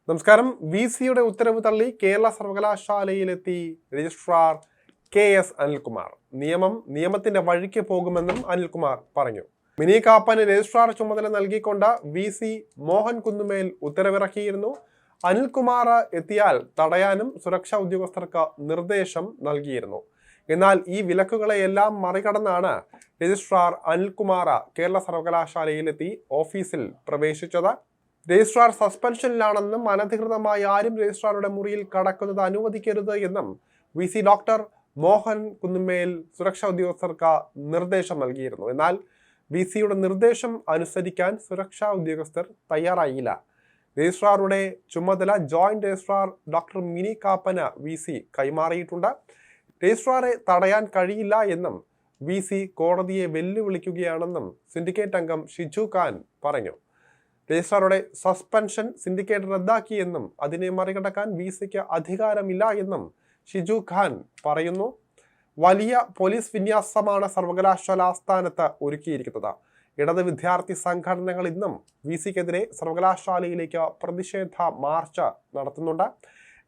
നമസ്കാരം. VCയുടെ ഉത്തരവ് തള്ളി കേരള സർവകലാശാലയിലെത്തി രജിസ്ട്രാർ KS അനിൽകുമാർ. നിയമത്തിന്റെ വഴിക്ക് പോകുമെന്നും അനിൽകുമാർ പറഞ്ഞു. മിനി കാപ്പന് രജിസ്ട്രാർ ചുമതല നൽകിക്കൊണ്ട് VC മോഹൻ കുന്നുമേൽ ഉത്തരവിറക്കിയിരുന്നു. അനിൽകുമാർ എത്തിയാൽ തടയാനും സുരക്ഷാ ഉദ്യോഗസ്ഥർക്ക് നിർദ്ദേശം നൽകിയിരുന്നു. എന്നാൽ ഈ വിലക്കുകളെയെല്ലാം മറികടന്നാണ് രജിസ്ട്രാർ അനിൽകുമാർ കേരള സർവകലാശാലയിലെത്തി ഓഫീസിൽ പ്രവേശിച്ചത്. രജിസ്ട്രാർ സസ്പെൻഷനിലാണെന്നും അനധികൃതമായി ആരും രജിസ്ട്രാറുടെ മുറിയിൽ കടക്കുന്നത് അനുവദിക്കരുത് എന്നും VC ഡോക്ടർ മോഹൻ കുന്നുമേൽ സുരക്ഷാ ഉദ്യോഗസ്ഥർക്ക് നിർദ്ദേശം നൽകിയിരുന്നു. എന്നാൽ VCയുടെ നിർദ്ദേശം അനുസരിക്കാൻ സുരക്ഷാ ഉദ്യോഗസ്ഥർ തയ്യാറായില്ല. രജിസ്ട്രാറുടെ ചുമതല ജോയിന്റ് രജിസ്ട്രാർ ഡോക്ടർ മിനി കാപ്പന് VC കൈമാറിയിട്ടുണ്ട്. രജിസ്ട്രാറെ തടയാൻ കഴിയില്ല എന്നും VC കോടതിയെ വെല്ലുവിളിക്കുകയാണെന്നും സിൻഡിക്കേറ്റ് അംഗം ഷിജു ഖാൻ പറഞ്ഞു. രജിസ്ട്രാറുടെ സസ്പെൻഷൻ സിൻഡിക്കേറ്റ് റദ്ദാക്കിയെന്നും അതിനെ മറികടക്കാൻ VCക്ക് അധികാരമില്ല എന്നും ഷിജു ഖാൻ പറയുന്നു. വലിയ പോലീസ് വിന്യാസമാണ് സർവകലാശാല ആസ്ഥാനത്ത് ഒരുക്കിയിരിക്കുന്നത്. ഇടത് വിദ്യാർത്ഥി സംഘടനകൾ ഇന്നും VCക്കെതിരെ സർവകലാശാലയിലേക്ക് പ്രതിഷേധ മാർച്ച് നടത്തുന്നുണ്ട്.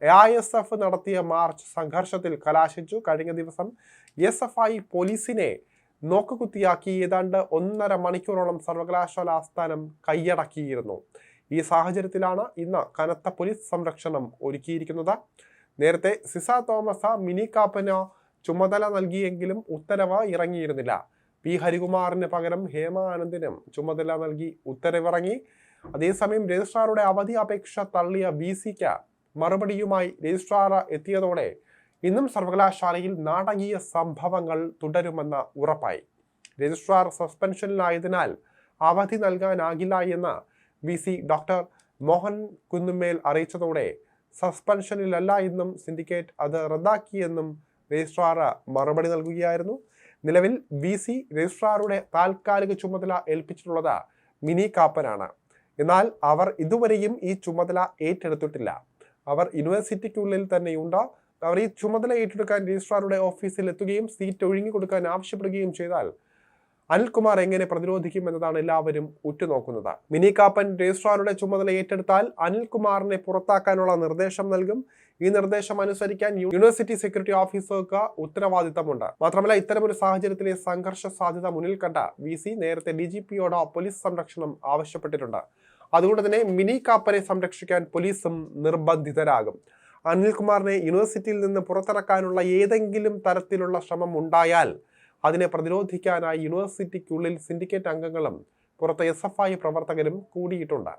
AISF നടത്തിയ മാർച്ച് സംഘർഷത്തിൽ കലാശിച്ചു. കഴിഞ്ഞ ദിവസം SFI പോലീസിനെ നോക്കുകുത്തിയാക്കി ഏതാണ്ട് 1.5 മണിക്കൂറോളം സർവകലാശാല ആസ്ഥാനം കൈയടക്കിയിരുന്നു. ഈ സാഹചര്യത്തിലാണ് ഇന്ന് കനത്ത പോലീസ് സംരക്ഷണം ഒരുക്കിയിരിക്കുന്നത്. നേരത്തെ സിസ തോമസ് മിനി കാപ്പന് ചുമതല നൽകിയെങ്കിലും ഉത്തരവ് ഇറങ്ങിയിരുന്നില്ല. P ഹരികുമാറിന് പകരം ഹേമ ആനന്ദിനും ചുമതല നൽകി ഉത്തരവിറങ്ങി. അതേസമയം രജിസ്ട്രാറുടെ അവധി അപേക്ഷ തള്ളിയ VCക്ക് മറുപടിയുമായി രജിസ്ട്രാർ എത്തിയതോടെ ഇന്നും സർവകലാശാലയിൽ നാടകീയ സംഭവങ്ങൾ തുടരുമെന്ന് ഉറപ്പായി. രജിസ്ട്രാർ സസ്പെൻഷനിലായതിനാൽ അവധി നൽകാനാകില്ല എന്ന് VC ഡോക്ടർ മോഹൻ കുന്നുമേൽ അറിയിച്ചതോടെ സസ്പെൻഷനിലല്ല എന്നും സിൻഡിക്കേറ്റ് അത് റദ്ദാക്കിയെന്നും രജിസ്ട്രാർ മറുപടി നൽകുകയായിരുന്നു. നിലവിൽ VC രജിസ്ട്രാറുടെ താൽക്കാലിക ചുമതല ഏൽപ്പിച്ചിട്ടുള്ളത് മിനി കാപ്പനാണ്. എന്നാൽ അവർ ഇതുവരെയും ഈ ചുമതല ഏറ്റെടുത്തിട്ടില്ല. അവർ യൂണിവേഴ്സിറ്റിക്കുള്ളിൽ തന്നെയുണ്ട്. അവർ ഈ ചുമതല ഏറ്റെടുക്കാൻ രജിസ്ട്രാറുടെ ഓഫീസിൽ എത്തുകയും സീറ്റ് ഒഴിഞ്ഞുകൊടുക്കാൻ ആവശ്യപ്പെടുകയും ചെയ്താൽ അനിൽകുമാർ എങ്ങനെ പ്രതിരോധിക്കും എന്നതാണ് എല്ലാവരും ഉറ്റുനോക്കുന്നത്. മിനി കാപ്പൻ രജിസ്ട്രാറുടെ ചുമതല ഏറ്റെടുത്താൽ അനിൽകുമാറിനെ പുറത്താക്കാനുള്ള നിർദ്ദേശം നൽകും. ഈ നിർദ്ദേശം അനുസരിക്കാൻ യൂണിവേഴ്സിറ്റി സെക്യൂരിറ്റി ഓഫീസർക്ക് ഉത്തരവാദിത്തമുണ്ട്. മാത്രമല്ല, ഇത്തരമൊരു സാഹചര്യത്തിലെ സംഘർഷ സാധ്യത മുന്നിൽ കണ്ട VC നേരത്തെ DGPയോട് പോലീസ് സംരക്ഷണം ആവശ്യപ്പെട്ടിട്ടുണ്ട്. അതുകൊണ്ട് തന്നെ മിനി കാപ്പനെ സംരക്ഷിക്കാൻ പോലീസും നിർബന്ധിതരാകും. അനിൽകുമാറിനെ യൂണിവേഴ്സിറ്റിയിൽ നിന്ന് പുറത്തിറക്കാനുള്ള ഏതെങ്കിലും തരത്തിലുള്ള ശ്രമം ഉണ്ടായാൽ അതിനെ പ്രതിരോധിക്കാനായി യൂണിവേഴ്സിറ്റിക്കുള്ളിൽ സിൻഡിക്കേറ്റ് അംഗങ്ങളും പുറത്ത് SFI പ്രവർത്തകരും കൂടിയിട്ടുണ്ട്.